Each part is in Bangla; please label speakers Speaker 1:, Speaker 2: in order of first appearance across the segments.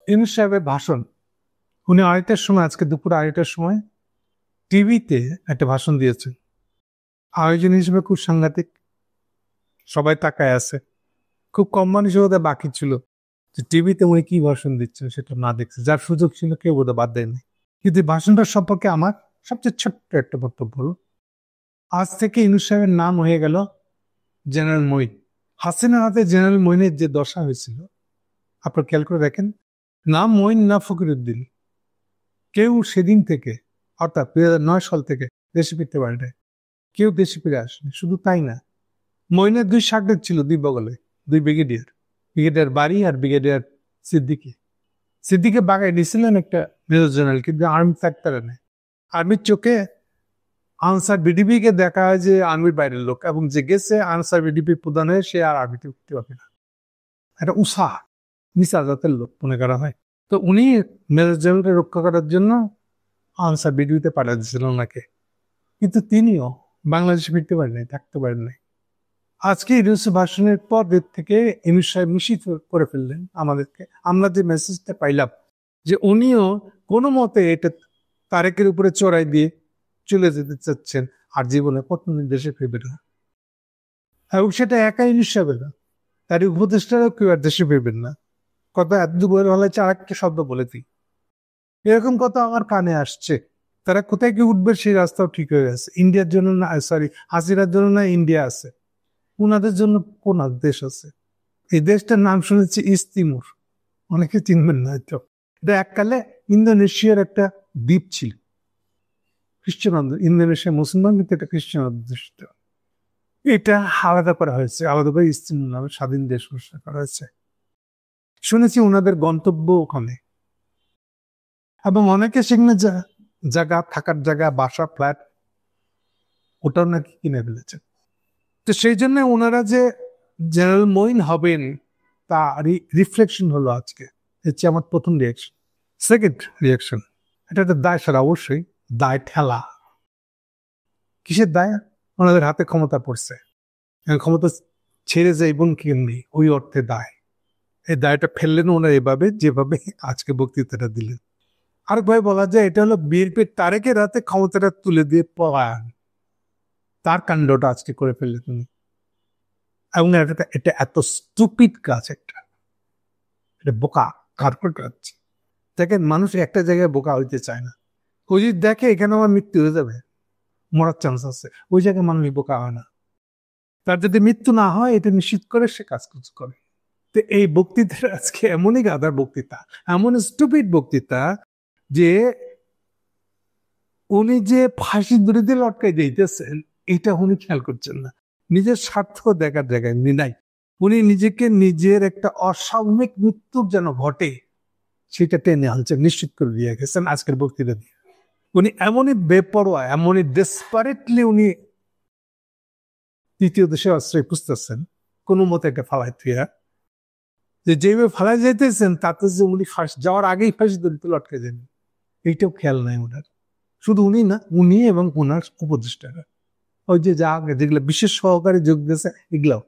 Speaker 1: ইউনূস সাহেবের ভাষণ, উনি আড়াইটার সময়, আজকে দুপুর আড়াইটার সময় টিভিতে একটা ভাষণ দিয়েছেন। আয়োজন হিসেবে খুব সাংঘাতিক, সবাই তাকায় আছে। খুব কম মানুষ বোধহয় বাকি ছিল যে টিভিতে উনি কি ভাষণ দিচ্ছেন সেটা না দেখছে। যার সুযোগ ছিল কেউ বোধহয় বাদ দেয়নি। কিন্তু এই ভাষণটা সম্পর্কে আমার সবচেয়ে ছোট্ট একটা বক্তব্য হলো, আজ থেকে ইউনূস সাহেবের নাম হয়ে গেল জেনারেল মঈন। হাসিনার হাতে জেনারেল মঈনের যে দশা হয়েছিল, আপনার খেয়াল করে দেখেন, না মঈন না ফখরুদ্দিন, কেউ সেদিন থেকে, অর্থাৎ 2009 সাল থেকে দেশে ফিরতে পারে নাই। কেউ দেশে ফিরে আসেনি। শুধু তাই না, মঈনের দুই শাগরেদ ছিল দুই বগলে, দুই ব্রিগেডিয়ার, ব্রিগেডিয়ার বারী আর ব্রিগেডিয়ার সিদ্দিকী। সিদ্দিকে বাগায় নিয়েছিলেন একটা মেজর জেনারেল, কিন্তু আর্মি থাকতে পারে না। আর্মির চোখে আনসার বিডিপি কে দেখা হয় যে আর্মির বাইরের লোক, এবং যে গেছে আনসার বিডিপি প্রধান হয়ে সে আর আর্মিতে উঠতে পারবে না। একটা উষা নিচা জাতের লোক মনে করা হয়। তো উনি মেজর জেনারেলকে রক্ষা করার জন্য আনসার বিডিপিতে পাঠিয়ে দিয়েছিলেন ওনাকে। কিন্তু তিনিও বাংলাদেশে ফিরতে পারেন নাই, থাকতে পারেন নাই। আজকে ইউনূস ভাষণের পর থেকে ইউনূস সাহেব নিশ্চিত করে ফেললেন আমাদেরকে, আমরা যে মেসেজটা পাইলাম যে উনিও কোনো মতে এটা তারেকের উপরে চড়াই দিয়ে চলে যেতে চাচ্ছেন, আর জীবনে কতদিন দেশে ফিরবে না। এবং সেটা একা ইউনূস সাহেবের না, তার উপদেষ্টারাও কেউ আর দেশে ফিরবেন না। কথা এত দুপুরের বেলায় চারাককে শব্দ বলে দিই, এরকম কথা আমার কানে আসছে। তারা কোথায় গিয়ে উঠবে সেই রাস্তাও ঠিক হয়ে গেছে। ইন্ডিয়ার জন্য না, সরি, হাসিনার জন্য না ইন্ডিয়া আছে, ওনাদের জন্য কোন দেশ আছে? এই দেশটার নাম শুনেছি ইস্ট তিমুর, অনেকে চিনবেন না হয়তো। এটা এককালে ইন্দোনেশিয়ার একটা দ্বীপ ছিল, খ্রিস্টান, ইন্দোনেশিয়া মুসলমান, কিন্তু এটা খ্রিস্টান অধ্যুষিত। এটা আলাদা করা হয়েছে, আলাদা করে ইস্ট তিমুর নামে স্বাধীন দেশ ঘোষণা করা হয়েছে। শুনেছি ওনাদের গন্তব্য ওখানে, এবং অনেকে সেখানে জায়গা, থাকার জায়গা, বাসা, ফ্ল্যাট ওটাও নাকি কিনে ফেলেছে। তো সেই জন্য ওনারা যে জেনারেল মঈন হবেন তা রিফ্লেকশন হলো আজকে। হচ্ছে আমার প্রথম রিয়াকশন। সেকেন্ড রিয়াকশন, এটা একটা দায় সারা, অবশ্যই দায় ঠেলা। কিসের দায়? ওনাদের হাতে ক্ষমতা পড়ছে, ক্ষমতা ছেড়ে যাইবেন কেমনি, ওই অর্থে দায়। এই দায়টা ফেললেন ওনারা এভাবে, যেভাবে আজকে বক্তৃতাটা দিলেন। আরেকভাবে বলা যায় এটা হলো বিএনপির তারেকের হাতে ক্ষমতাটা তুলে দিয়ে পলায়ন, তার কাণ্ডটা আজকে করে ফেললে তুমি। এবং এটা এত স্টুপিড কাজ, একটা এটা বোকা কার্পেট কাজ। দেখেন, মানুষ একটা জায়গায় বোকা হইতে চায় না। ওই যদি দেখে এখানে আমার মৃত্যু হয়ে যাবে, মরার চান্স আছে, ওই জায়গায় মানুষ বোকা হয় না। তার যদি মৃত্যু না হয় এটা নিশ্চিত করে সে কাজ করে। তো এই বক্তৃতার আজকে এমনই গাধার বক্তৃতা, এমন স্টুপিড বক্তৃতা, যে উনি যে ফাঁসি দড়িতে লটকাই দিতেছেন এটা উনি খেয়াল করছেন না। নিজের স্বার্থ দেখার জায়গায় উনি নাই। উনি নিজেকে নিজের একটা অস্বাভাবিক মৃত্যুর যেন ঘটে সেটা টেনে আনছেন, নিশ্চিত করে দিয়ে গেছেন আজকের বক্তৃতা দিয়ে। উনি এমনই বেপরোয়া, এমনই ডেসপারেটলি উনি তৃতীয় দেশে আশ্রয় খুঁজতেছেন কোনো মতে একটা ফালাই থুয়া, যে যেভাবে ফালাই যাইতেছেন তাতে যে উনি যাওয়ার আগেই ফাঁসি দড়িতে লটকে যান, এইটাও খেয়াল নাই ওনার। শুধু উনি না, উনি এবং ওনার উপদেষ্টারা, ওই যে যেগুলো বিশেষ সহকারে যোগ দিয়েছে এগুলাও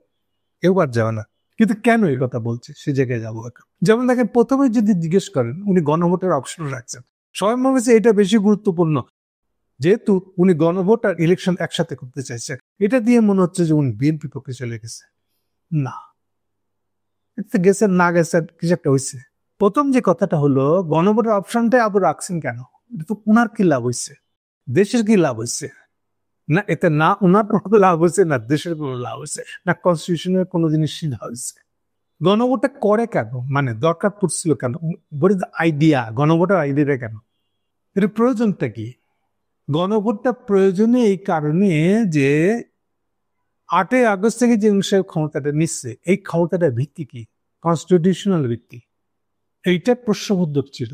Speaker 1: কেউ আর যাবে না। কিন্তু কেন এই কথা বলছে সে জায়গায় যাবো এখন। যেমন দেখেন, প্রথমে যদি জিজ্ঞেস করেন, উনি গণভোটের অপশন রাখছেন, সবাই মনে হচ্ছে এটা বেশি গুরুত্বপূর্ণ, যেহেতু উনি গণভোট আর ইলেকশন একসাথে করতে চাইছে। এটা দিয়ে মনে হচ্ছে যে উনি বিএনপি পক্ষে চলে গেছে। না, গেছেন না গেছেন কিছু একটা হয়েছে। প্রথম যে কথাটা হলো, গণভোটের অপশনটাই আবার রাখছেন কেন? এটা তো উনার কি লাভ হয়েছে, দেশের কি লাভ হয়েছে? না এতে না ওনার কোনো লাভ হয়েছে, না দেশের কোনো লাভ হয়েছে, না কনস্টিটিউশনের কোনো জিনিসই লাভ হয়েছে। গণভোটটা করে কেন, মানে দরকার পড়ছিল কেন? What is the idea? গণভোটের আইডিয়াটা কেন? এর প্রয়োজনটা কি? গণভোটটা প্রয়োজনে এই কারণে যে 8ই আগস্ট থেকে যে ক্ষমতাটা নিচ্ছে, এই ক্ষমতাটার ভিত্তি কি? কনস্টিটিউশনাল ভিত্তি। এইটা প্রশ্নবোধক ছিল।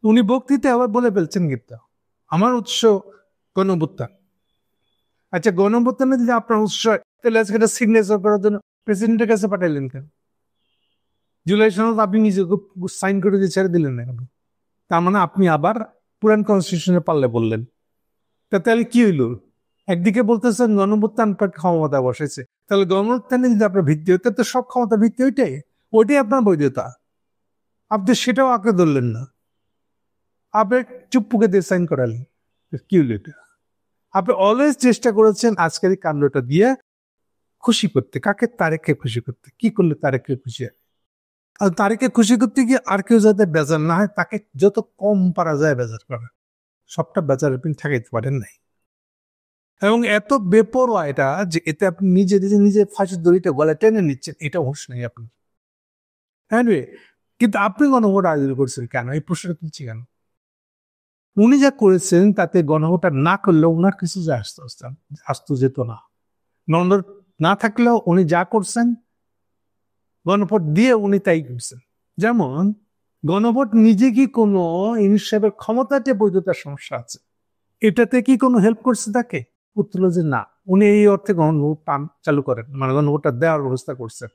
Speaker 1: উনি বক্তৃতা আবার বলে ফেলছেন কিন্তু আমার উৎস গণভোট্টান। আচ্ছা, গণভোট্টানে যদি আপনার উৎস হয়, তাহলে আজকে এটা সিগনেচার করার জন্য প্রেসিডেন্টের কাছে পাঠাইলেন কেন? জুলাই সনদ আপনি নিজে সাইন করে দিয়ে ছেড়ে দিলেন না কেন? তার মানে আপনি আবার পুরান কনস্টিটিউশনে পাল্লে বললেন। তাহলে কি হইল? একদিকে বলতেছেন গণভোট্টান ক্ষমতা বসেছে, তাহলে গণভোট্টানে যদি আপনার ভিত্তি হইতে, তো সব ক্ষমতা ভিত্তি ওইটাই, ওইটাই আপনার বৈধতা। আপনি সেটাও আঁকড়ে ধরলেন না, আপনি চুপ্পুকে দিয়ে সাইন করালেন। কি হলো এটা? আপনি অলওয়েজ চেষ্টা করেছেন আজকের এই কাণ্ডটা দিয়ে খুশি করতে। কাকে? তারেককে খুশি করতে। কি করলে তারেককে খুশি হয়? আর তারেককে খুশি করতে গিয়ে আর কেউ যাতে বেজার না হয়, তাকে যত কম পারা যায় বেজার করা। সবটা বেজার আপনি ঠেকাইতে পারেন নাই। এবং এত বেপরোয়া এটা যে এতে আপনি নিজে নিজে নিজে ফাঁসির দড়িটা গলায় টেনে নিচ্ছেন, এটা হোশ নেই আপনার। Anyway, কিন্তু আপনি গণভোট আয়োজন করছেন কেন? এই প্রশ্নটা তুলছি কেন? উনি যা করেছেন তাতে গণভোটটা না করলেও ওনার কিছু যায় আসতো যেত না। গণভোট না থাকলেও উনি যা করছেন গণভোট দিয়ে উনি তাই করছেন। যেমন গণভোট নিজে কি কোনো ইনিশিয়েটিভের ক্ষমতাতে বৈধতার সমস্যা আছে, এটাতে কি কোনো হেল্প করছে তাকে? উত্তর হলো যে না। উনি এই অর্থে গণভোট চালু করেন, মানে গণভোটটা দেওয়ার ব্যবস্থা করছেন,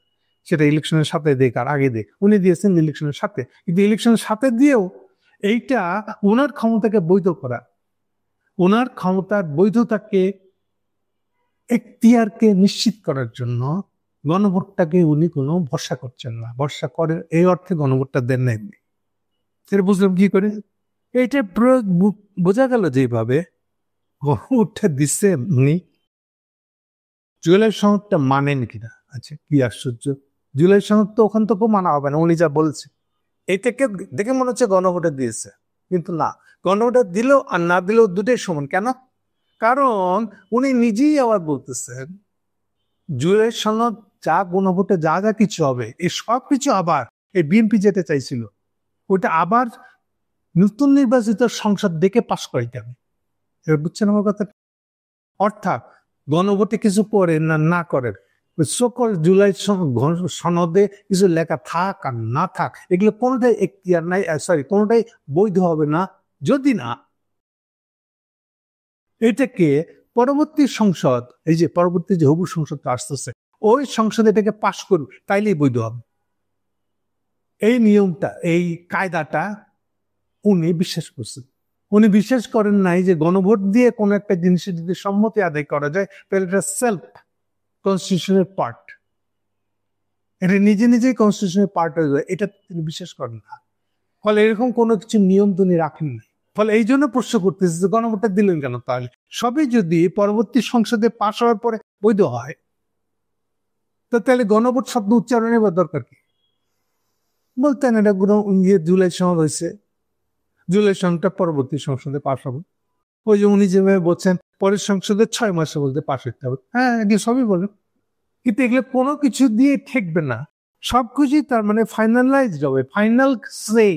Speaker 1: সেটা ইলেকশনের সাথে দেখ আর আগে দেখ। উনি দিয়েছেন ইলেকশনের সাথে, কিন্তু ইলেকশনের সাথে দিয়েও এইটা ওনার ক্ষমতাকে বৈধ করা, ওনার ক্ষমতার বৈধতাকে এখতিয়ারকে নিশ্চিত করার জন্য গণভোটটাকে উনি কোনো ভরসা করছেন না। ভরসা করে এই অর্থে গণভোটটা দেন না এমনি। সেটা বুঝলাম কি করে? এইটা প্রয়োগ বোঝা গেল যেভাবে গণভোটটা দিচ্ছে উনি জুলাই সনদটা মানেন কিনা। আচ্ছা, কি আশ্চর্য! জুলাই সনদ তো ওখান থেকেও মানা হবে না, উনি যা বলছে। এটাকে দেখে মনে হচ্ছে গণভোটে দিয়েছে, কিন্তু না। গণভোটে দিলেও আর না দিলেও দুটোই সমান। কেন? কারণ উনি নিজেই আবার বলতেছেন জুলাই সনদ যা গণভোটে যা যা কিছু হবে এই সব কিছু আবার এই বিএনপি যেতে চাইছিল ওইটা আবার নতুন নির্বাচিত সংসদ ডেকে পাশ করাইতে হবে। এবার বুঝছেন আমার কথা? অর্থাৎ গণভোটে কিছু করে না না করেন, সকল জুলাই সনদে কিছু লেখা থাক আর না থাক, এগুলো কোনোটাই এখতিয়ার নাই, কোনোটাই বৈধ হবে না যদি না এটাকে পরবর্তী সংসদ, এই যে পরবর্তী যে হবু সংসদটা আসতেছে ওই সংসদে এটাকে পাশ করুক, তাইলেই বৈধ হবে। এই নিয়মটা, এই কায়দাটা উনি বিশ্বাস করছেন। উনি বিশ্বাস করেন নাই যে গণভোট দিয়ে কোনো একটা জিনিসের যদি সম্মতি আদায় করা যায় তাহলে এটা সেলফ কনস্টিটিউশনের পার্ট, এটা নিজে নিজেই কনস্টিটিউশনের পার্ট হয়ে যায়, এটা তিনি বিশ্বাস করেন না। ফলে এরকম কোনো কিছু নিয়ম তিনি রাখেন না। ফলে এই জন্য প্রশ্ন করতেছে যে গণভোটটা দিলেন কেন? তাহলে সবই যদি পরবর্তী সংসদে পাশ হওয়ার পরে বৈধ হয়, তো তাহলে গণভোট শব্দ উচ্চারণের দরকার কি? বলতেন এটা জুলাই সনদ হয়েছে, জুলাই সনদটা পরবর্তী সংসদে পাশ হবে। ওই যে উনি যেভাবে বলছেন পরের সংসদে 6 মাসের মধ্যে পাশ হতে হবে, হ্যাঁ এগুলো সবই বলেন, কিন্তু এগুলো কোনো কিছু দিয়ে ঠেকবে না। সবকিছুই তার মানে ফাইনালাইজড হবে, ফাইনাল সে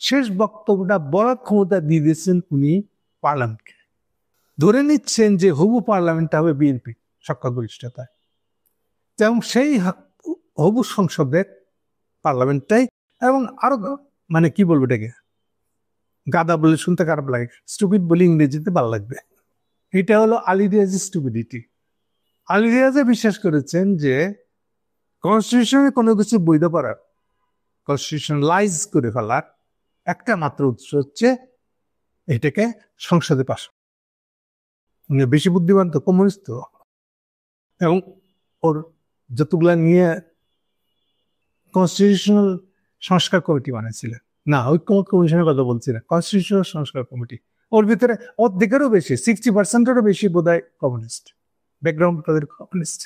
Speaker 1: শেষ বক্তব্যটা বলার ক্ষমতা দিয়ে দিয়েছেন উনি পার্লামেন্টকে। ধরে নিচ্ছেন যে হবু পার্লামেন্টটা হবে বিএনপি সংখ্যাগরিষ্ঠতায়, এবং সেই হবু সংসদের পার্লামেন্টটাই, এবং আরো মানে কি বলবো এটাকে, গাদা বলে শুনতে খারাপ লাগে, স্টুপিড বলে ইংরেজিতে ভালো লাগবে, এটা হলো আলী রিয়াজের স্টুপিডিটি। আলী রিয়াজে বিশ্বাস করেছেন যে কনস্টিটিউশনে কোনো কিছু বৈধ করার, কনস্টিটিউশনালাইজ করে ফেলার একটা মাত্র উৎস হচ্ছে এটাকে সংসদে পাস। বেশি বুদ্ধিমান তো, কমিউনিস্ট তো, এবং ওর যতগুলা নিয়ে কনস্টিটিউশনাল সংস্কার কমিটি বানিয়েছিলেন, না ঐক্যমত কমিশনের কথা বলছি না, কনস্টিটিউশনাল সংস্কার কমিটি, ওর ভিতরে অর্ধেকেরও বেশি 60%-এরও বেশি বোধহয় কমিউনিস্ট ব্যাকগ্রাউন্ড, তাদের কমিউনিস্ট।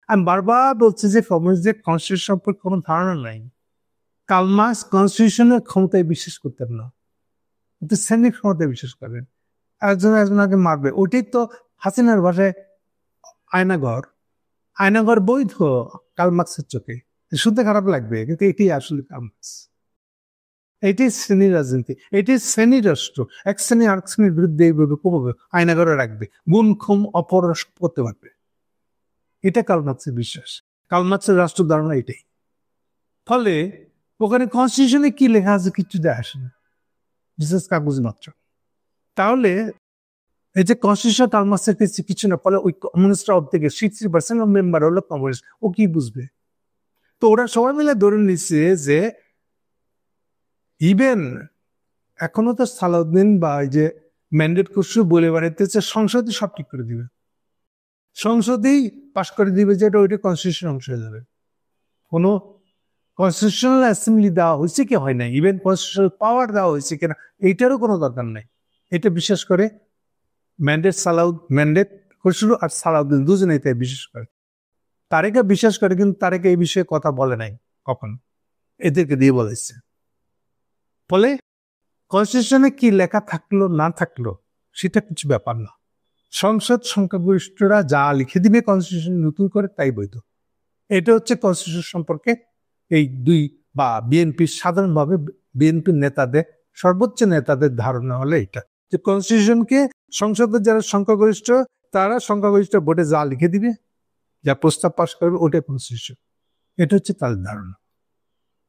Speaker 1: আমি বারবার বলছি যে কমিউনিস্টদের কনস্টিটিউশন সম্পর্কে কোনো ধারণা নাই। কার্ল মার্কস কনস্টিটিউশনের ক্ষমতায় বিশ্বাস করতেন না, কিন্তু সৈনিক ক্ষমতায় বিশ্বাস করেন। একজনকে মারবে, ওটাই তো হাসিনার ভাষায় আয়নাঘর। আয়নাঘর বৈধ কার্ল মার্কসের চোখে, শুনতে খারাপ লাগবে কিন্তু এটি আসলে কার্ল মার্কস। এটি শ্রেণী রাজনীতি, এটি শ্রেণী রাষ্ট্র। এক শ্রেণী আরেক শ্রেণীর বিরুদ্ধে এইভাবে কমাবে, আয়নাঘরে রাখবে, গুম খুম অপরাধ করতে পারবে, এটা কার্ল মার্কসের বিশ্বাস। কার্ল মার্কসের রাষ্ট্র ধারণা এটাই। ফলে ওখানে কনস্টিটিউশনে কি লেখা আছে কিছু যায় আসে না, বিশেষ কাগজ মাত্র। তাহলে এই যে কনস্টিটিউশন কার্ল মার্কসের কিছু না, ফলে ওই কমিউনিস্টরা অর্ধেকে 60% মেম্বার হলো কমিউনিস্ট, ও কি বুঝবে? তো ওরা সবাই মিলে ধরে নিচ্ছে যে ইভেন এখনো তো সালাউদ্দিন বা এই যে ম্যান্ডেট খসরু বলে বেড়াইতেছে সংসদই সব ঠিক করে দিবে, সংসদেই পাশ করে দিবে যে এটা ওইটা কনস্টিটিউশন অংশ হয়ে যাবে। কোনো কনস্টিটিউশনাল অ্যাসেম্বলি দেওয়া হয়েছে কি হয় না, ইভেন কনস্টিটিউশনাল পাওয়ার দেওয়া হয়েছে কিনা এইটারও কোনো দরকার নাই। এটা বিশেষ করে ম্যান্ডেট খসরু আর সালাউদ্দিন দুজনেই তাই বিশেষ করে। তারেকা বিশ্বাস করে, কিন্তু তারেকা এই বিষয়ে কথা বলে নাই কখন, এদেরকে দিয়ে বলেছে। ফলে কনস্টিটিউশনে কি লেখা থাকলো না থাকলো সেটা কিছু ব্যাপার না। সংসদ সংখ্যাগরিষ্ঠরা যা লিখে দিবে কনস্টিটিউশন নতুন করে তাই বৈধ। এটা হচ্ছে কনস্টিটিউশন সম্পর্কে এই দুই বা বিএনপির সাধারণভাবে বিএনপির নেতাদের সর্বোচ্চ নেতাদের ধারণা হলো এটা, যে কনস্টিটিউশনকে সংসদের যারা সংখ্যাগরিষ্ঠ তারা সংখ্যাগরিষ্ঠ ভোটে যা লিখে দিবে, যা প্রস্তাব পাশ করবে ওটাই কনস্টিটিউশন। এটা হচ্ছে তাদের ধারণা।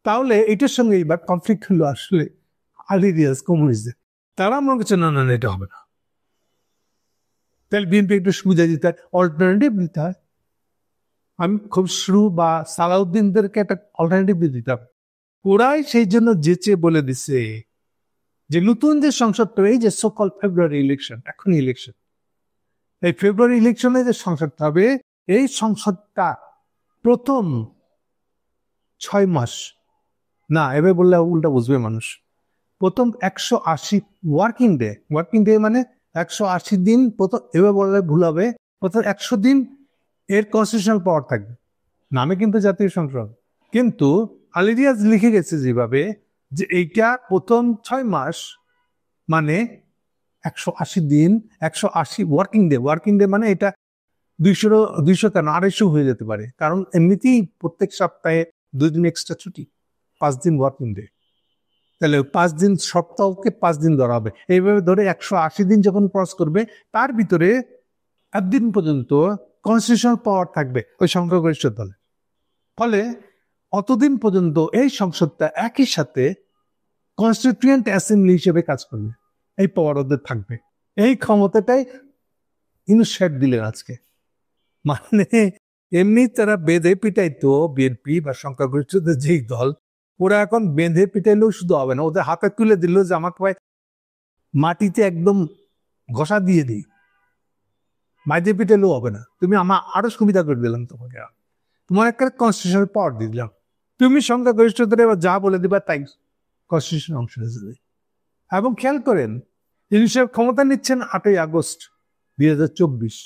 Speaker 1: তাহলে এটার সঙ্গে এবার কনফ্লিক্ট হলো আসলে আলী রিয়াজ কমিউনিস্টদের। তারা মনে করছে না না এটা হবে না, তাহলে বিএনপি একটু সুবিধা দিতে হয়, অল্টারনেটিভ দিতে হয়। আমি খসরু বা সালাউদ্দিনদেরকে একটা অল্টারনেটিভ দিতে হবে। ওরাই সেই জন্য যেচে বলে দিছে যে নতুন যে সংসদটা, এই যে সকল ফেব্রুয়ারি ইলেকশন, এখন ইলেকশন, এই ফেব্রুয়ারি ইলেকশনে যে সংসদটা হবে, এই সংসদটা প্রথম 6 মাস না, এবার বললে উল্টা বুঝবে মানুষ, প্রথম 180 ওয়ার্কিং ডে মানে 180 দিন, প্রথম এবার বললে ভুল হবে, প্রথম 100 দিন এর কনস্টিটিউশনাল পাওয়ার থাকবে, নামে কিন্তু জাতীয় সংসদ। কিন্তু আলী রিয়াজ লিখে গেছে যেভাবে, যে এইটা প্রথম 6 মাস মানে 180 দিন, 180 ওয়ার্কিং ডে মানে এটা 200 কেন 250 হয়ে যেতে পারে, কারণ এমনিতেই প্রত্যেক সপ্তাহে 2 দিন এক্সট্রা ছুটি, 5 দিন ওয়ার্কিং ডে। তাহলে 5 দিন, সপ্তাহকে 5 দিন ধরা হবে। এইভাবে ধরে 180 দিন যখন ক্রস করবে, তার ভিতরে একদিন পর্যন্ত কনস্টিটিউশনাল পাওয়ার থাকবে ওই সংখ্যাগরিষ্ঠ দলে। ফলে অতদিন পর্যন্ত এই সংসদটা একই সাথে কনস্টিটিউয়েন্ট অ্যাসেম্বলি হিসেবে কাজ করবে, এই পাওয়ার ওদের থাকবে। এই ক্ষমতাটাই ইনস্যাট দিলেন আজকে। মানে এমনি তারা বেঁধে পিটাইতো বিএনপি বা সংখ্যাগরিষ্ঠদের যেই দল, ওরা এখন বেঁধে পিটাইলেও শুধু হবে না, ওদের হাতে তুলে দিল যে আমাকে ভাই মাটিতে একদম ঘষা দিয়ে দিই, মাইতে পিটাইলেও হবে না, তুমি আমার আরো সুবিধা করে দিলাম তোমাকে, তোমার একটা কনস্টিটিউশনাল পাওয়ার দিয়ে দিলাম, তুমি সংখ্যাগরিষ্ঠদের এবার যা বলে দিবা তাই কনস্টিটিউশন অংশ হিসেবে। এবং খেয়াল করেন, ইউনিসেফ ক্ষমতা নিচ্ছেন 8ই আগস্ট 2024।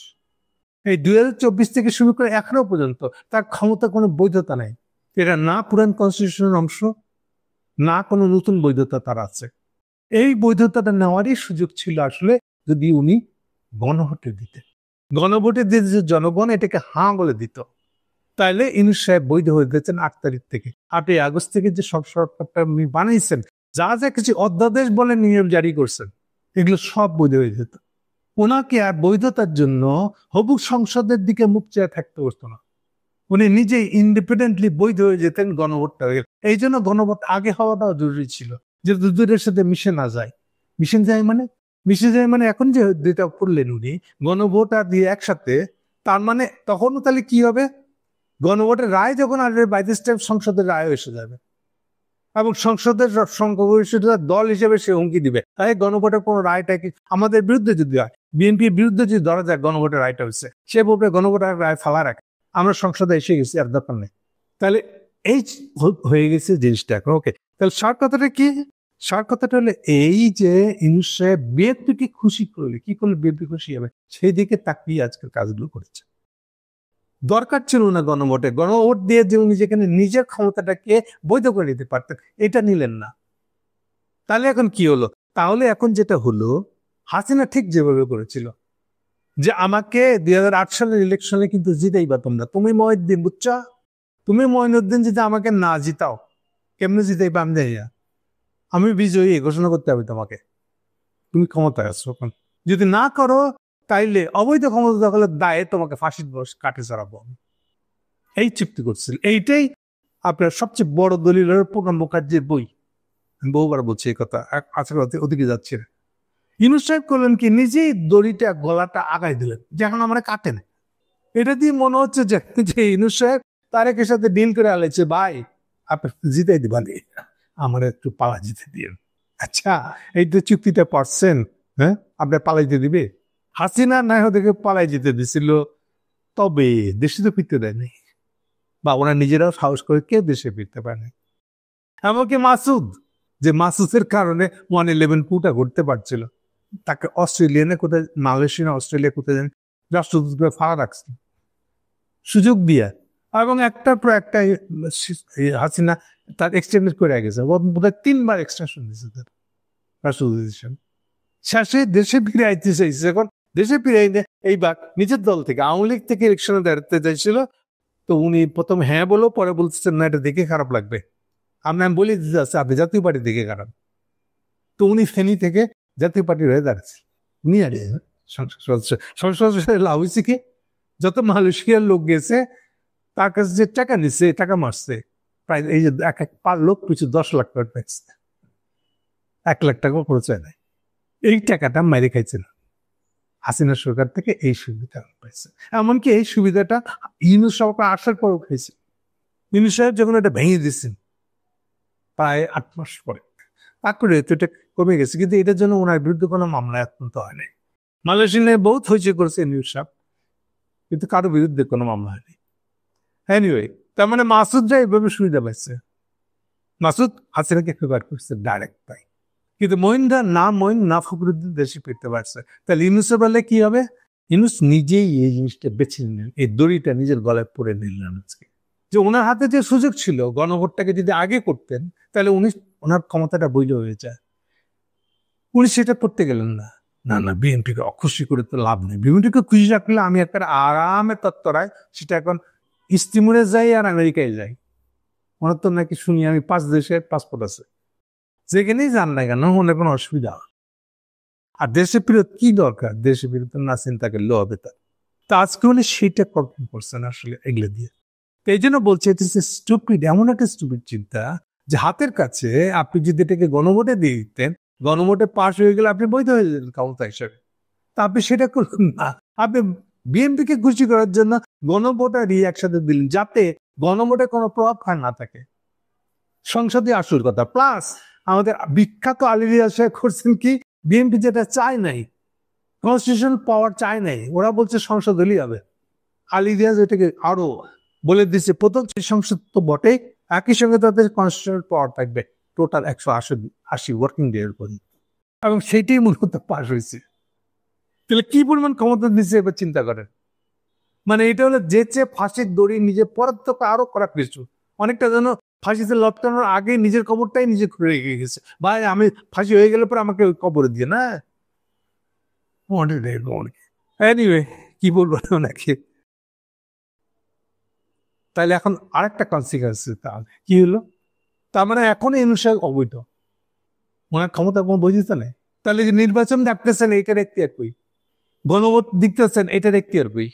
Speaker 1: এই 2024 থেকে শুরু করে এখনো পর্যন্ত তার ক্ষমতা কোনো বৈধতা নাই। এটা না পুরান কনস্টিটিউশনের অংশ, না কোনো নতুন বৈধতা তার আছে। এই বৈধতাটা নেওয়ারই সুযোগ ছিল আসলে যদি উনি গণভোটে দিতেন। গণভোটে দিয়ে যে জনগণ এটাকে হাঁ বলে দিত, তাইলে ইউনূস সাহেব বৈধ হয়ে গেছেন 8 তারিখ থেকে। 8ই আগস্ট থেকে যে সব সরকারটা উনি বানাইছেন, যা যা কিছু অধ্যাদেশ বলে নিয়ম জারি করছেন, এগুলো সব বৈধ হয়ে যেত। ওনাকে আর বৈধতার জন্য হবু সংসদের দিকে মুখ চেয়ে থাকতে হতো না, উনি নিজেই ইন্ডিপেন্ডেন্টলি বৈধ হয়ে যেতেন গণভোটটা হয়ে গেল। এই জন্য গণভোট আগে হওয়াটাও জরুরি ছিল, যে দুজনের সাথে মিশে না যায়। মিশে যায় মানে এখন যে দুইটা করলেন উনি, গণভোট আর দিয়ে একসাথে, তার মানে তখনও তাহলে কি হবে, গণভোটের রায় যখন আসবে বাই দিস টাইম সংসদের রায় এসে যাবে, এবং সংসদের সংখ্যাগরিষ্ঠতা দল হিসেবে সে হুমকি দিবে, তাই গণভোটের কোনো রায়টা কি আমাদের বিরুদ্ধে যদি হয়, বিএনপির বিরুদ্ধে যদি ধরা যায় গণভোটের রায়টা হচ্ছে, সে বলবে গণভোটের রায় ফালা রাখে, আমরা সংসদে এসে গেছি, আর দরকার নেই। তাহলে এই হয়ে গেছে জিনিসটা এখন। ওকে, তাহলে সার কথাটা কি? সার কথাটা হলো এই যে ইউনূস সাহেব বিএনপিকে খুশি করলে, কি করলে বিএনপি খুশি হবে সেই দিকে তাকিয়ে আজকের কাজগুলো করেছে। দরকার ছিল না গণভোট দিয়ে যে উনি যেখানে নিজের ক্ষমতাটাকে বৈধ করে নিতে পারতেন, এটা নিলেন না। তাহলে এখন কি হলো? তাহলে এখন যেটা হলো, হাসিনা ঠিক যেভাবে করেছিল, যে আমাকে 2008 সালের ইলেকশনে কিন্তু জিতাইবা তোমরা, তুমি মহিউদ্দিন, বুঝছো, তুমি মঈনুদ্দিন যদি আমাকে না জিতাও, কেমনে জিতাইবা আমি জানি না, আমি বিজয়ী ঘোষণা করতে হবে তোমাকে, তুমি ক্ষমতায় আছো। এখন যদি না করো, তাইলে অবৈধ ক্ষমতা দখলের দায়ে তোমাকে ফাঁসির বয়স কাটে চড়াবো। এই চুক্তি করছিল। এইটাই আপনার সবচেয়ে বড় দলিল প্রণব মুখার্জির বই। আমি বহুবার বলছি এই কথা, আজকে ওদিকে যাচ্ছি না। ইউনূস সাহেব করলেন কি, নিজেই দড়িটা গলাটা আগাই দিলেন, যে এখন আমরা কাটেন। এটা দিয়ে মনে হচ্ছে যে ইউনূস সাহেব তারেকের সাথে ডিল করে আলাইছে, ভাই আপনি জিতাই দিবানি, আমার একটু পালা জিতে দিয়ে। আচ্ছা, এই যে চুক্তিটা পড়ছেন, হ্যাঁ, আপনার পালাইতে দিবে? হাসিনা নাই ওদেরকে পালাই যেতে দিছিল, তবে দেশে তো ফিরতে দেয়নি। বা ওরা নিজেরাও সাহস করে কেউ দেশে ফিরতে পারে না। এমনকি মাসুদ, যে মাসুদের কারণে 111 কুটা ঘটতে পারছিল, তাকে অস্ট্রেলিয়ানে কোথায়, মালয়েশিয়া অস্ট্রেলিয়া কোথায় যেন রাষ্ট্রদূত করে ফাঁকা রাখছে সুযোগ দিয়ে, এবং একটার পর একটা হাসিনা তার এক্সটেন্ড করে গেছে, বোধহয় 3বার এক্সটেনশন দিয়েছে তার রাষ্ট্রদূত হিসেবে। শেষে দেশে ফিরে আইতে চাইছে, এখন দেশে ফিরে আইনে এইবার নিজের দল থেকে, আওয়ামী লীগ থেকে ইলেকশনে দাঁড়াতে চাইছিল, তো উনি প্রথম হ্যাঁ বলো, পরে বলতেছেন না, এটা দেখে খারাপ লাগবে, আমি বলে দিতে চাচ্ছি আপনি জাতীয় পার্টি দেখে খারাপ। তো উনি ফেনী থেকে জাতীয় পার্টির হয়ে দাঁড়াচ্ছে, উনি আর সংসদ সদস্য লাভ হয়েছে কি, যত মালয়েশিয়ার লোক গেছে তার কাছে যে টাকা নিচ্ছে, টাকা মারছে প্রায়, এই যে এক লোক পিছু 10 লাখ টাকা পাইছে, 1 লাখ টাকা খরচ হয় নাই। এই টাকাটা মাইরে খাইছে না, হাসিনা সরকার থেকে এই সুবিধা পাইছে। এমনকি এই সুবিধাটা ইউনূস সরকার আসার পরও খাইছে। ইউনূস সাহেব যখন এটা ভেঙে দিচ্ছেন প্রায় 8 মাস পরে, তারপরে এটা কমে গেছে, কিন্তু এটার জন্য ওনার বিরুদ্ধে কোনো মামলা এখন তো হয় নাই। মালয়েশিয়ায় বহুত হয়েছে করেছে ইউনূস সাহেব, কিন্তু কারো বিরুদ্ধে কোনো মামলা হয়নি। এনিওয়ে, তার মানে মাসুদরা এইভাবে সুবিধা পাইছে, মাসুদ হাসিনাকে ফেভার করছে ডাইরেক্ট তাই। কিন্তু মঈন না ফখরুদ্দিন দেশে ফিরতে পারছে, তাহলে ইউনূসের বেলায় কি হবে? ইউনূস নিজেই এই জিনিসটা বেছে নিলেন, এই দড়িটা নিজের গলায় পরে নিলেন আজকে, যে ওনার হাতে যে সুযোগ ছিল গণভোটটাকে যদি আগে করতেন তাহলে ওনার ক্ষমতাটা বৈধ হয়ে যায়। উনি সেটা করতে গেলেন না, না বিএনপিকে অখুশি করে তো লাভ নেই, বিএনপিকে খুশি রাখলে আমি একটা আরামে তত্ত্বরায় সেটা এখন ইস্তিমুরে যাই আর আমেরিকায় যাই, ওনার তো নাকি শুনি আমি 5 দেশের পাসপোর্ট আছে, যেখানেই যান না কেন ওনার কোনো অসুবিধা হয়। আর দেশে ফেরত কি দরকার, দেশে ফেরত না চিন্তা করলে হবে তার। তা আজকে উনি সেইটা কল্পনা করছেন আসলে এগুলো দিয়ে। তো এই জন্য বলছে এটা স্টুপিড, এমন একটা স্টুপিড চিন্তা যে হাতের কাছে আপনি যদি এটাকে গণভোটে দিয়ে দিতেন, গণভোটে পাশ হয়ে গেলে আপনি বৈধ হয়ে যেতেন ক্ষমতা হিসেবে, তা আপনি সেটা করলেন না। আপনি বিএনপিকে খুশি করার জন্য গণভোটে একসাথে দিলেন, যাতে গণভোটে কোনো প্রভাব না থাকে, সংসদে আসল কথা। প্লাস আমাদের বিখ্যাত আলী রিয়াজ সাহেব করছেন কি, বিএনপি যেটা চায় নাই, কনস্টিটিউশনাল পাওয়ার চায় নাই, ওরা বলছে সংসদ হলেই হবে। আলী রিয়াজ এটাকে আরো বলে দিচ্ছে, প্রথম সংসদ তো বটে, একই সঙ্গে তাদের কনস্টিটিউশনাল পাওয়ার থাকবে টোটাল 180 ওয়ার্কিং ডে এর পর, এবং সেইটাই মূলত পাশ হয়েছে। তাহলে কি পরিমাণ ক্ষমতা দিচ্ছে এবার চিন্তা করেন। মানে এটা হলো যে চেয়ে ফাঁসির দড়ি নিজে পরাত্মক আরো করা কিছু, অনেকটা যেন ফাঁসিতে লটকানোর আগে নিজের কবরটাই নিজে খুলে রেখে গেছে, ভাই আমি ফাঁসি হয়ে গেলে পরে আমাকে কবরে দিয়ে না। এনিওয়ে, কি বলবো নাকি, তাহলে এখন আরেকটা কনসিকুয়েন্স, তাহলে কি হলো, তার মানে এখন এই অনুসারে অবৈধ, ওনার ক্ষমতা কোনো বৈধতা নেই। তাহলে যে নির্বাচন ডাকতেছেন এটার এখতিয়ার কই, গণভোট দিতেছেন এটার এখতিয়ার কই,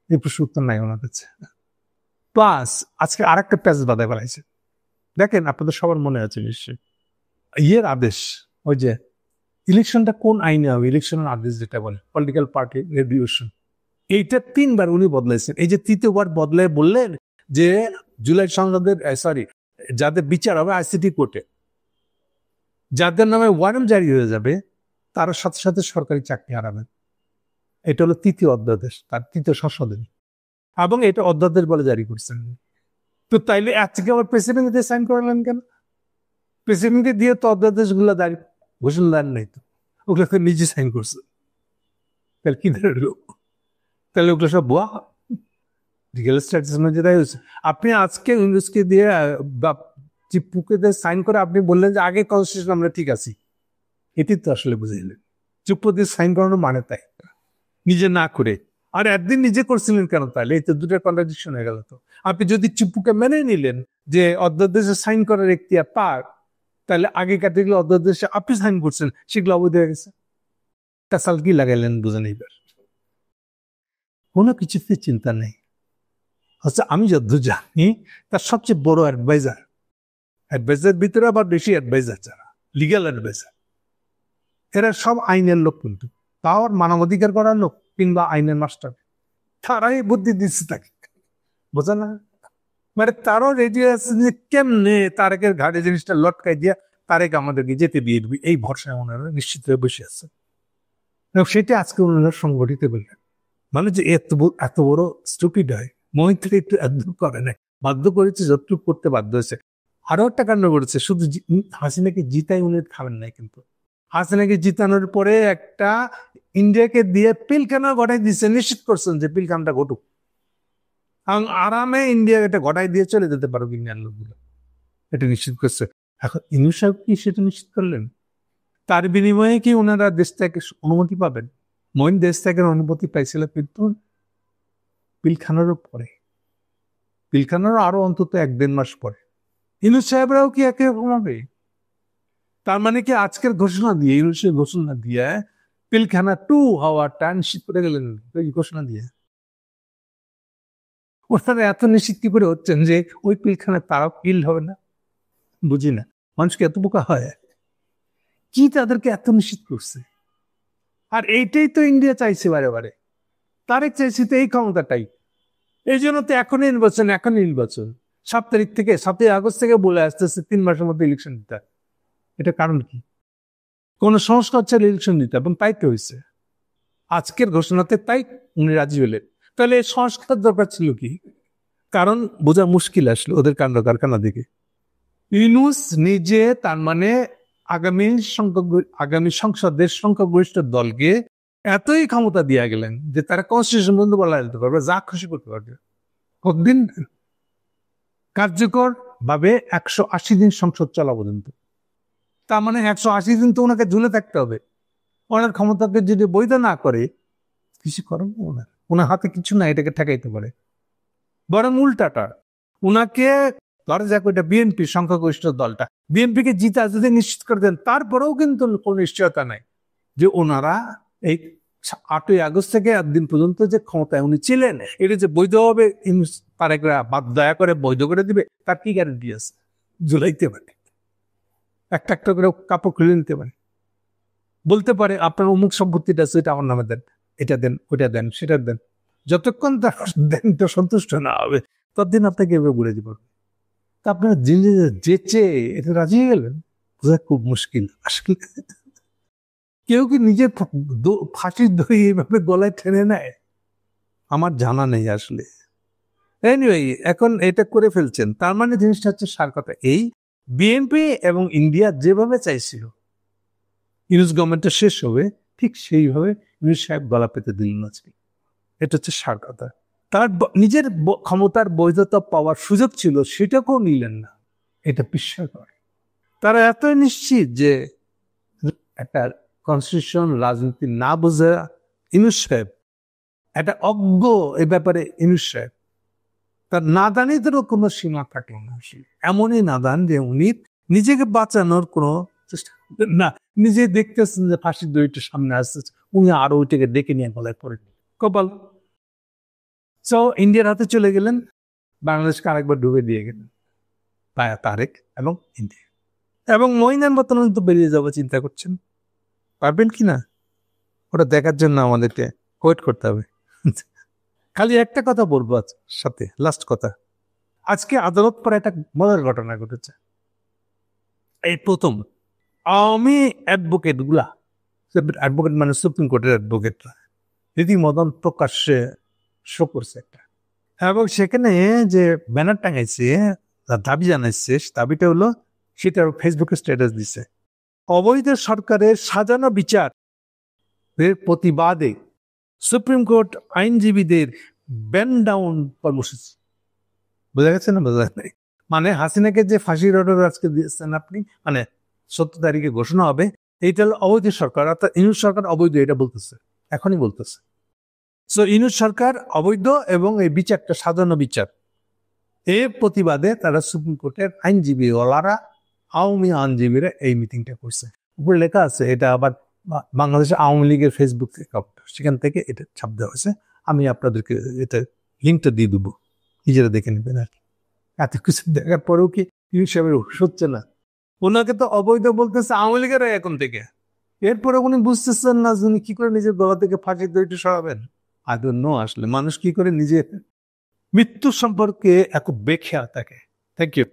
Speaker 1: এই প্রশ্ন উত্তর নাই ওনার কাছে। প্লাস আজকে আরেকটা প্যাচ বাধায় ফেলাইছে, দেখেন আপনাদের সবার মনে আছে নিশ্চয়ই, ইয়ের আদেশ, ওই যে ইলেকশনটা কোন আইনে হবে, ইলেকশনের আদেশ যেটা বলে পলিটিক্যাল পার্টি রেগুলেশন, এইটা 3বার উনি বদলাইছেন। এই যে 3য়বার বদলায় বললেন যে জুলাই সংসদের যাদের বিচার হবে আইসিটি কোর্টে, যাদের নামে ওয়ারেন্ট জারি হয়ে যাবে তার সাথে সাথে সরকারি চাকরি হারাবেন। এটা হলো 3য় অধ্যাদেশ, তার 3য় সংশোধনী, এবং এটা অধ্যাদেশ বলে জারি করছেন। তো তাইলে আজকে আবার প্রেসিডেন্টকে সাইন করালেন কেন? প্রেসিডেন্টকে দিয়ে তো অধ্যাদেশ গুলো দাঁড়িয়ে ঘোষণা দেন নাই তো, ওগুলো তো নিজে সাইন করছে, তাহলে কি দাঁড়ালো? তাহলে ওগুলো সব বোয়া রিয়েল স্ট্যাটাস যেটাই হচ্ছে। আপনি আজকে ইউনুসকে দিয়ে বা চিপুকে দিয়ে সাইন করে আপনি বললেন যে আগে কনস্টিটিউশন আমরা ঠিক আছি, এটি তো আসলে বুঝাইলেন। চুপ দিয়ে সাইন করানোর মানে তাই, নিজে না করে। আর একদিন নিজে করছিলেন কেন তাহলে? এই তো দুটো কন্ট্রাডিকশন হয়ে গেল। তো আপনি যদি চিপুকে মেনে নিলেন যে অধ্যাদেশে সাইন করার এখতিয়ার তার, তাহলে আগে যেগুলো অধ্যাদেশে আপনি সাইন করছেন সেগুলো অবৈধ হয়ে গেছে। তাছাল কি লাগাইলেন বুঝেন? এইবার কোনো কিছুতে চিন্তা নেই। আচ্ছা, আমি যতদূর জানি তার সবচেয়ে বড় অ্যাডভাইজার ভিতরে আবার বেশি অ্যাডভাইজার যারা লিগ্যাল অ্যাডভাইজার, এরা সব আইনের লোক, কিন্তু তাও মানবাধিকার করার লোক কিংবা আইনের মাস্টার, তারাই বুদ্ধি দিচ্ছে তাকে, বোঝা না? মানে তারও রেডি আছে যে কেমনে তারেকের ঘাড়ে জিনিসটা লটকাই দিয়া তারেক আমাদেরকে যেতে দিয়ে দিবি, এই ভরসায় ওনারা নিশ্চিত হয়ে বসে আছে। সেটা আজকে ওনারা সংগঠিত করলেন। মানে যে এত বড় স্টুপিড হয়, মহিন থেকে একটু অ্যাডভাইস করে না, বাধ্য করেছে, যতটুকু করতে বাধ্য হয়েছে। আরো একটা কাণ্ড করেছে, শুধু হাসিনাকে জিতাই উনি খাবেন নাই, কিন্তু হাসিনাকে জিতানোর পরে একটা ইন্ডিয়াকে দিয়ে পিলখানা ঘটাই দিচ্ছে, নিশ্চিত করছেন যে পিলখানাটা ঘটুক, এবং আরামে ইন্ডিয়া এটা ঘটাই দিয়ে চলে যেতে পারুক ইন্ডিয়ান লোকগুলো, এটা নিশ্চিত করছে। এখন ইনু সাহেব কি সেটা নিশ্চিত করলেন? তার বিনিময়ে কি ওনারা দেশ থেকে অনুমতি পাবেন? মইন দেশ থেকে অনুমতি পাইছিল কিন্তু পিলখানারও পরে, পিলখানারও আরো অন্তত 1-1.5 মাস পরে। ইউনূস সাহেবরাও কি একই রকম হবে? তার মানে কি আজকের ঘোষণা দিয়ে, ইউনূসের ঘোষণা দিয়ে পিলখানা 2 হওয়াটা নিশ্চিত করে গেলেন এই ঘোষণা দিয়ে? ওনারা এত নিশ্চিত কি করে হচ্ছেন যে ওই পিলখানা তারাও কিল হবে না? বুঝি না, মানুষকে এত বোকা হয়? কি তাদেরকে এত নিশ্চিত করছে? আর এইটাই তো ইন্ডিয়া চাইছে বারে বারে, তারেক চাইছে তো এই ক্ষমতাটাই। এই জন্য তো এখনই নির্বাচন 7 তারিখ থেকে, 7 আগস্ট থেকে বলে আসতেছে 3 মাসের মধ্যে ইলেকশন দিতে। এটা কারণ কি? কোন সংস্কার ছাড়া ইলেকশন দিতে, এবং তাই তো হয়েছে। আজকের ঘোষণাতে তাই উনি রাজি হলেন। তাহলে এই সংস্কার দরকার ছিল কি? কারণ বোঝা মুশকিল আসলো ওদের কাণ্ড কারখানা দিকে। ইউনূস নিজে তার মানে আগামী সংসদের সংখ্যাগরিষ্ঠ দলকে এতই ক্ষমতা দিয়ে গেলেন যে তারা কনস্টিটিউশন পর্যন্ত বলা যেতে পারবে, যা খুশি করতে পারবে। কতদিন? কার্যকর ভাবে 180 দিন সংসদ চলা পর্যন্ত। তার মানে 180 দিন তো ওনাকে ঝুলে থাকতে হবে। ওনার ক্ষমতাকে যদি বৈধ না করে, কিছু করেন ওনার হাতে কিছু না, এটাকে ঠেকাইতে পারে। বরং উল্টাটা, উনাকে ধরা যাক ওইটা বিএনপি সংখ্যাগরিষ্ঠ দলটা, বিএনপিকে জিতা যদি নিশ্চিত করে দেন, তারপরেও কিন্তু কোনো নিশ্চয়তা নাই যে ওনারা এই 8ই আগস্ট থেকে একদিন পর্যন্ত যে ক্ষমতায় উনি ছিলেন, এটা যে বৈধ হবে, তারেকরা দয়া করে বৈধ করে দিবে, তার কি গ্যারান্টি আছে? ঝুলাইতে পারে, একটা একটা করে কাপড় খুলে নিতে পারে, বলতে পারে আপনার অমুক সম্পত্তিটা আছে, এটা আমার নামে দেন, এটা দেন, ওইটা দেন, সেটা দেন। যতক্ষণ তার দেন তো সন্তুষ্ট না হবে, ততদিন আপনাকে এভাবে ঘুরে দিতে পারবে। তা আপনারা যেচে এটা রাজি হয়ে গেলেন, বোঝা খুব মুশকিল আসলে। কেউ কি নিজের ফাঁসির দড়ি এইভাবে গলায় টেনে নেয়? আমার জানা নেই আসলে। এনিওয়ে, এখন এটা করে ফেলছেন, তার মানে জিনিসটা হচ্ছে সার কথা এই, বিএনপি এবং ইন্ডিয়া যেভাবে চাইছিল ইউনূস গভর্নমেন্টটা শেষ হবে, ঠিক সেইভাবে ইউনূস সাহেব গলা পেতে দিলেন আজকে। এটা হচ্ছে সার কথা। তার নিজের ক্ষমতার বৈধতা পাওয়ার সুযোগ ছিল, সেটাকেও নিলেন না। এটা বিস্ময়কর। তারা এতই নিশ্চিত যে একটা কনস্টিটিউশন রাজনীতি না বোঝা ইউনূস সাহেব, একটা অজ্ঞ এ ব্যাপারে ইউনূস সাহেব, তার নাদানিদেরও কোনো সীমা থাকলো না। এমনই নাদান যে উনি নিজেকে বাঁচানোর কোনো চেষ্টা করতেন না। নিজে দেখতেছেন যে ফাঁসির দড়িটা সামনে আসছে, উনি আরো ওইটাকে ডেকে নিয়ে গলায় পড়ে কপাল। সো ইন্ডিয়ার হাতে চলে গেলেন, বাংলাদেশকে আরেকবার ডুবে দিয়ে গেলেন তারেক এবং ইন্ডিয়া। এবং মহিনার মতন তো বেরিয়ে যাবো চিন্তা করছেন, পারবেন কি না ওটা দেখার জন্য আমাদেরকে ওয়েট করতে হবে। খালি একটা কথা বলবো সাথে, লাস্ট কথা, আজকে আদালত পরে একটা মজার ঘটনা ঘটেছে। এই প্রথম আওয়ামী অ্যাডভোকেট গুলা, অ্যাডভোকেট মানে সুপ্রিম কোর্টের অ্যাডভোকেটরা রীতিমতন প্রকাশ্যে শো করছে একটা, এবং সেখানে যে ব্যানার টাঙাইছে, দাবি জানাইছে, দাবিটা হলো, সেটা ফেসবুকে স্ট্যাটাস দিছে, অবৈধ সরকারের সাজানো বিচার এর প্রতিবাদে সুপ্রিম কোর্ট আইনজীবীদের ব্যান ডাউন কর্মসূচি। বোঝা গেছে না? বোঝা নাই। মানে হাসিনাকে যে ফাঁসির অর্ডার আজকে দিয়েছেন আপনি, মানে 17 তারিখে ঘোষণা হবে, এইটা হলো অবৈধ সরকার, অর্থাৎ ইউনূস সরকার অবৈধ, এটা বলতেছে, এখনই বলতেছে। সো ইউনূস সরকার অবৈধ এবং এই বিচারটা সাজানো বিচার, এর প্রতিবাদে তারা সুপ্রিম কোর্টের আইনজীবী ওলারা, আওয়ামী আইনজীবীরা এই মিটিংটা করছে। উপরে লেখা আছে, এটা আবার বাংলাদেশ আওয়ামী লীগের ফেসবুক অ্যাকাউন্ট, সেখান থেকে এটা ছাপ দেওয়া হয়েছে। আমি আপনাদেরকে এটা লিঙ্কটা দিয়ে দেবো, নিজেরা দেখে নেবেন। আর এত কিছু দেখার পরেও কি ইউনূস সাহেবের হুঁশ হচ্ছে না? ওনাকে তো অবৈধ বলতেছে আওয়ামী লীগের এখন থেকে, এরপরে উনি বুঝতেছেন না উনি কি করে নিজের গলা থেকে ফাঁসির দড়িটা সরাবেন। আই ডোন্ট নো আসলে মানুষ কি করে নিজের মৃত্যু সম্পর্কে এত বেখেয়া থাকে। Thank you.